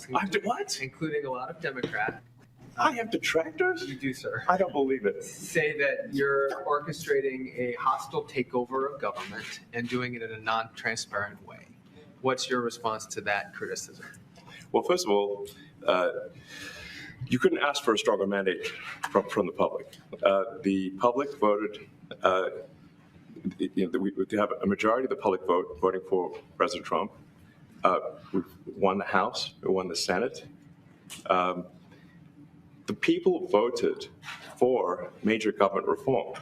Musk, I have to, what? including a lot of Democrats. I have detractors? You do, sir. I don't believe it. Say that you're orchestrating a hostile takeover of government and doing it in a non-transparent way. What's your response to that criticism? Well, first of all, you couldn't ask for a stronger mandate from the public. The public voted, we have a majority of the public voting for President Trump. We won the House, we won the Senate. The people voted for major government reform.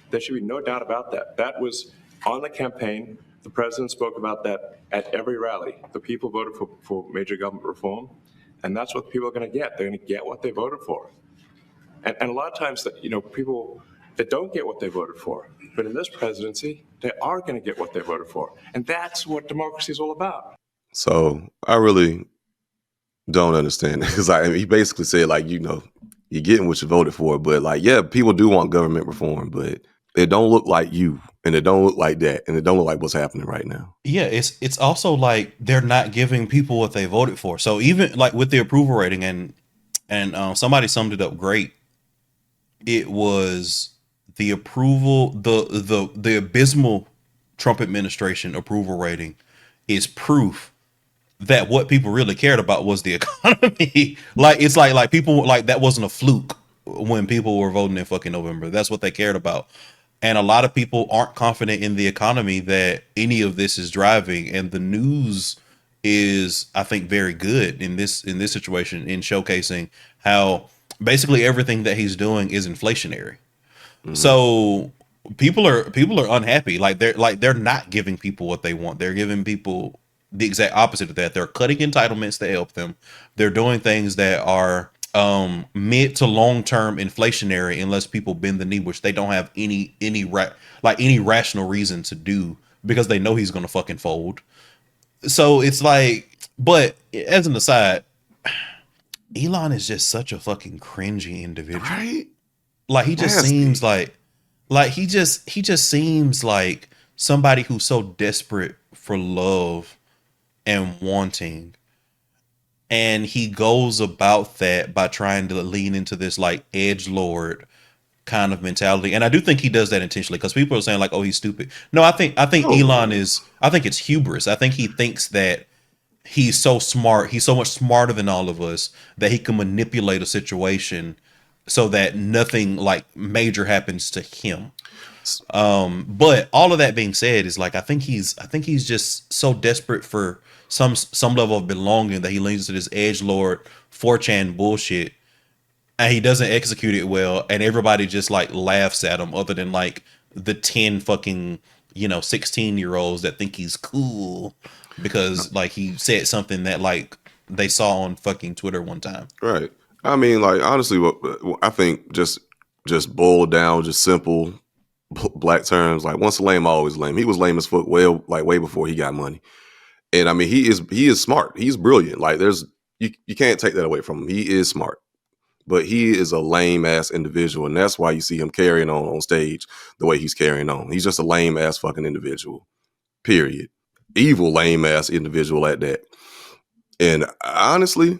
There should be no doubt about that. That was on the campaign. The president spoke about that at every rally. The people voted for major government reform, and that's what people are going to get. They're going to get what they voted for. And a lot of times, people that don't get what they voted for, but in this presidency, they are going to get what they voted for. And that's what democracy is all about. So I really don't understand it, because he basically said, you're getting what you voted for, but people do want government reform, but it don't look like you, and it don't look like that, and it don't look like what's happening right now. Yeah, it's also like they're not giving people what they voted for. So even like with the approval rating, and somebody summed it up great. It was the approval, the abysmal Trump administration approval rating is proof that what people really cared about was the economy. It's like people, that wasn't a fluke when people were voting in fucking November. That's what they cared about. And a lot of people aren't confident in the economy that any of this is driving. And the news is, I think, very good in this situation, in showcasing how basically everything that he's doing is inflationary. Mm-hmm. So people are unhappy. They're not giving people what they want. They're giving people the exact opposite of that. They're cutting entitlements to help them. They're doing things that are mid to long term inflationary unless people bend the knee, which they don't have any rational reason to do, because they know he's gonna fucking fold. So it's but as an aside, Elon is just such a fucking cringy individual, right? He just seems he just seems like somebody who's so desperate for love and wanting, and he goes about that by trying to lean into this edgelord kind of mentality. And I do think he does that intentionally, because people are saying oh, he's stupid. No, I think Elon is, I think it's hubris. I think he thinks that he's so smart, he's so much smarter than all of us, that he can manipulate a situation so that nothing major happens to him. But all of that being said, is I think he's just so desperate for some level of belonging that he leans to this edgelord 4chan bullshit, and he doesn't execute it well, and everybody just laughs at him, other than the 10 fucking 16-year-olds that think he's cool because he said something that they saw on fucking Twitter one time. Right. I mean, honestly, what I think just boiled down, just simple black terms, once lame, always lame. He was lame as fuck way before he got money. And I mean, he is smart. He's brilliant. You can't take that away from him. He is smart, but he is a lame ass individual, and that's why you see him carrying on stage the way he's carrying on. He's just a lame ass fucking individual. Period. Evil lame ass individual at that. And honestly,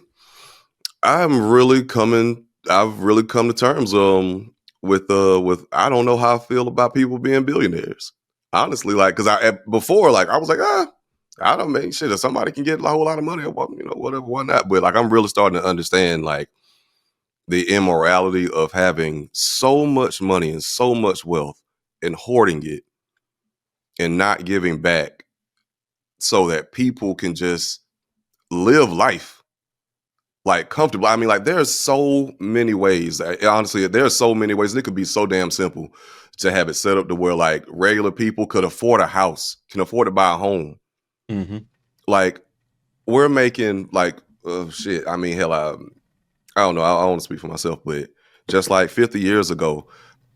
I've really come to terms with I don't know how I feel about people being billionaires. Honestly, because before I was I don't make shit. If somebody can get a whole lot of money, whatever, why not? But I'm really starting to understand the immorality of having so much money and so much wealth and hoarding it and not giving back, so that people can just live life comfortably. I mean, there's so many ways. Honestly, there's so many ways. It could be so damn simple to have it set up to where regular people could afford a house, can afford to buy a home. Mm-hmm. We're making shit. I mean, hell, I don't know. I don't want to speak for myself, but just 50 years ago,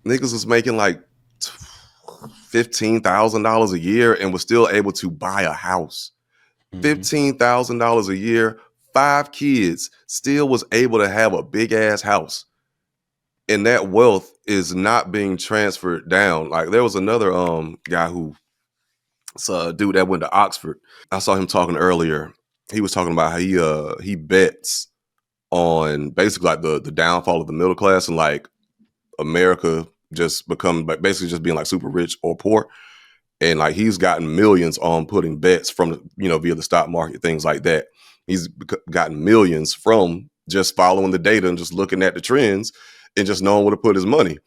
niggas was making $15,000 a year and was still able to buy a house. Mm-hmm. $15,000 a year, 5 kids, still was able to have a big ass house. And that wealth is not being transferred down. There was another guy it's a dude that went to Oxford. I saw him talking earlier. he was talking about how he bets on basically like the downfall of the middle class and like America just become basically just being like super rich or poor. And like he's gotten millions on putting bets from, via the stock market, things like that. He's gotten millions from just following the data and just looking at the trends and just knowing where to put his money.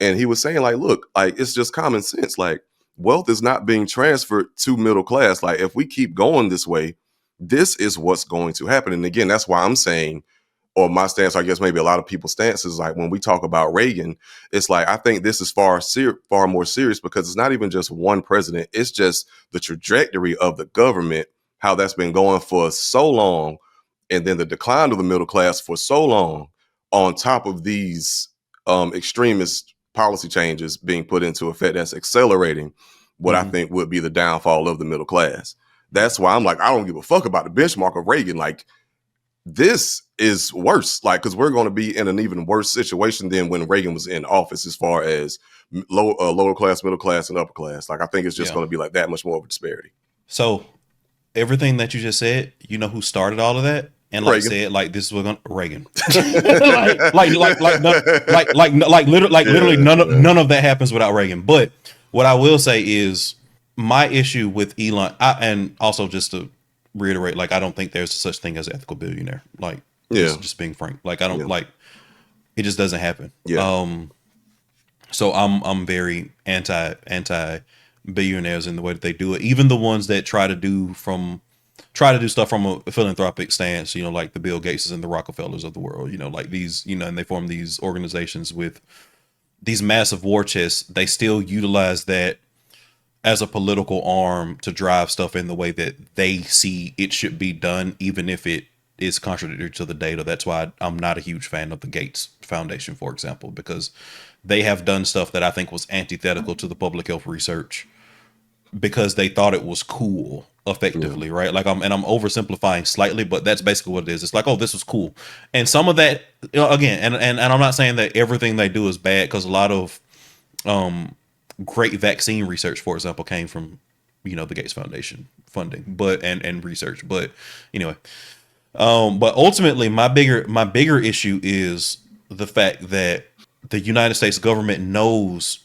And he was saying like, look, like it's just common sense. Like wealth is not being transferred to middle class. Like if we keep going this way, this is what's going to happen. And again, that's why I'm saying, or my stance, I guess maybe a lot of people's stance is like when we talk about Reagan, it's like I think this is far more serious because it's not even just one president. It's just the trajectory of the government, how that's been going for so long, and then the decline of the middle class for so long, on top of these extremist policy changes being put into effect that's accelerating what I think would be the downfall of the middle class. That's why I'm like, I don't give a fuck about the benchmark of Reagan. Like, this is worse, like, because we're going to be in an even worse situation than when Reagan was in office as far as lower class, middle class, and upper class. Like, I think it's just going to be like that much more of a disparity. So everything that you just said, you know who started all of that? And like Reagan. Said, like this is what Reagan. literally none of that happens without Reagan. But what I will say is my issue with Elon, and also just to reiterate, like I don't think there's such thing as an ethical billionaire. Like, just being frank, like I don't like it. Just doesn't happen. So I'm very anti billionaires in the way that they do it. Even the ones that try to do stuff from a philanthropic stance, like the Bill Gateses and the Rockefellers of the world, like these, and they form these organizations with these massive war chests. They still utilize that as a political arm to drive stuff in the way that they see it should be done, even if it is contradictory to the data. That's why I'm not a huge fan of the Gates Foundation, for example, because they have done stuff that I think was antithetical to the public health research because they thought it was cool, effectively, right? Like I'm oversimplifying slightly, but that's basically what it is. It's like, oh, this was cool. And some of that, again, and I'm not saying that everything they do is bad, because a lot of great vaccine research, for example, came from, the Gates Foundation funding, but and research. But anyway, but ultimately my bigger issue is the fact that the United States government knows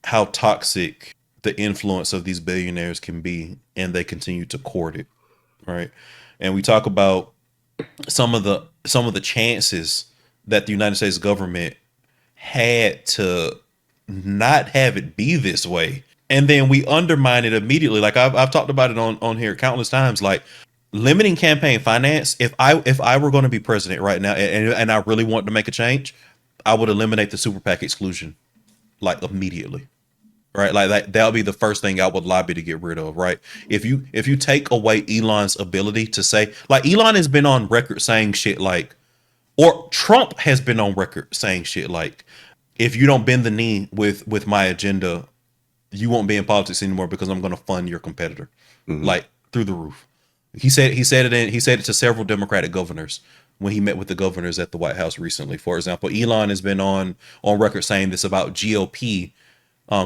how toxic the influence of these billionaires can be, and they continue to court it, right? And we talk about some of the chances that the United States government had to not have it be this way, and then we undermine it immediately. Like I've talked about it on here countless times. Like limiting campaign finance. If I were going to be president right now, and I really want to make a change, I would eliminate the super PAC exclusion, like immediately. Right, like that would be the first thing I would lobby to get rid of. Right, if you take away Elon's ability to say, like Elon has been on record saying shit like, or Trump has been on record saying shit like, if you don't bend the knee with my agenda, you won't be in politics anymore because I'm going to fund your competitor, like through the roof. He said it to several Democratic governors when he met with the governors at the White House recently. For example, Elon has been on record saying this about GOP.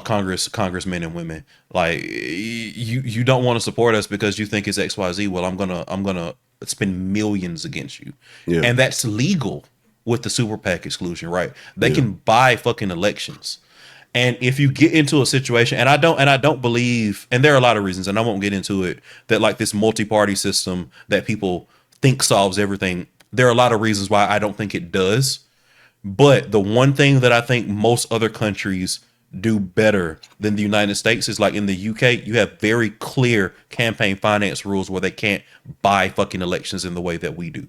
Congressmen and women, like you don't want to support us because you think it's XYZ. Well, I'm gonna spend millions against you, and that's legal with the super PAC exclusion, right? They can buy fucking elections, and if you get into a situation, and I don't believe, and there are a lot of reasons, and I won't get into it, that like this multi-party system that people think solves everything. There are a lot of reasons why I don't think it does, but the one thing that I think most other countries do better than the United States is, like in the UK, you have very clear campaign finance rules where they can't buy fucking elections in the way that we do.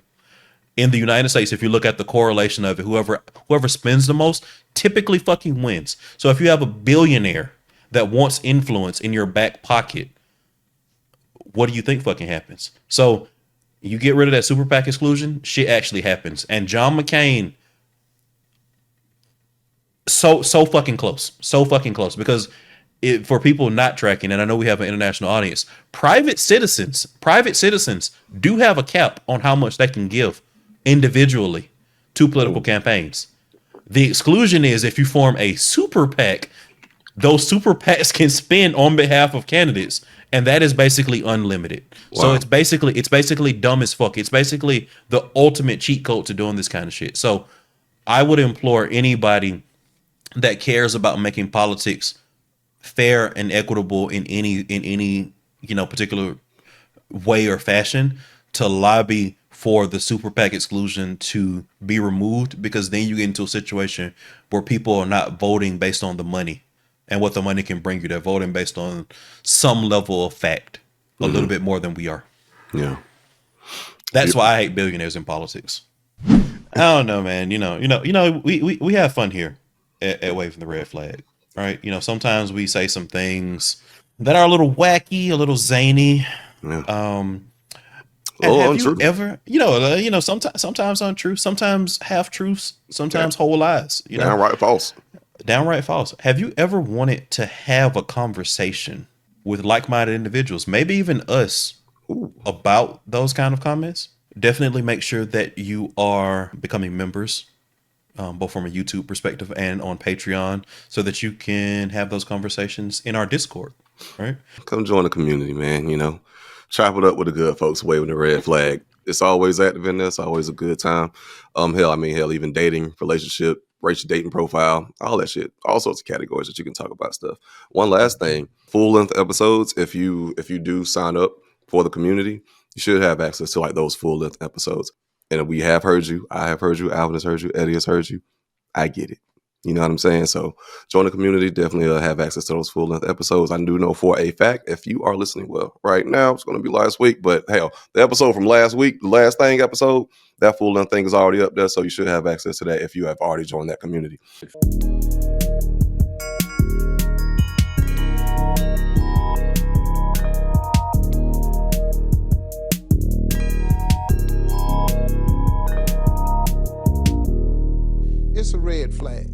In the United States, if you look at the correlation of it, whoever spends the most typically fucking wins. So if you have a billionaire that wants influence in your back pocket, what do you think fucking happens? So you get rid of that super PAC exclusion, shit actually happens. And John McCain, so fucking close, because for people not tracking, and I know we have an international audience, private citizens do have a cap on how much they can give individually to political campaigns. The exclusion is if you form a super PAC those super PACs can spend on behalf of candidates, and that is basically unlimited. So Wow. it's basically dumb as fuck. It's basically the ultimate cheat code to doing this kind of shit. So I would implore anybody that cares about making politics fair and equitable in any particular way or fashion to lobby for the super PAC exclusion to be removed, because then you get into a situation where people are not voting based on the money and what the money can bring you. They're voting based on some level of fact, a little bit more than we are. Yeah. That's why I hate billionaires in politics. I don't know, man. We have fun here at Waving the Red Flag, right? Sometimes we say some things that are a little wacky, a little zany. Yeah. And have untrue. you ever, sometimes untrue, sometimes half truths, sometimes whole lies, Downright false. downright false. Have you ever wanted to have a conversation with like-minded individuals, maybe even us, about those kind of comments? Definitely make sure that you are becoming members, both from a YouTube perspective and on Patreon, so that you can have those conversations in our Discord, right? Come join the community, man. Chop it up with the good folks waving the red flag. It's always active in there. It's always a good time. Hell, even dating, relationship, rate your dating profile, all that shit. All sorts of categories that you can talk about stuff. One last thing, full-length episodes. If you do sign up for the community, you should have access to like those full-length episodes. And we have heard you. I have heard you. Alvin has heard you. Eddie has heard you. I get it. You know what I'm saying? So join the community. Definitely have access to those full-length episodes. I do know for a fact, if you are listening well right now, it's going to be last week. But hell, the episode from last week, the last thing episode, that full-length thing is already up there. So you should have access to that if you have already joined that community. It's a red flag.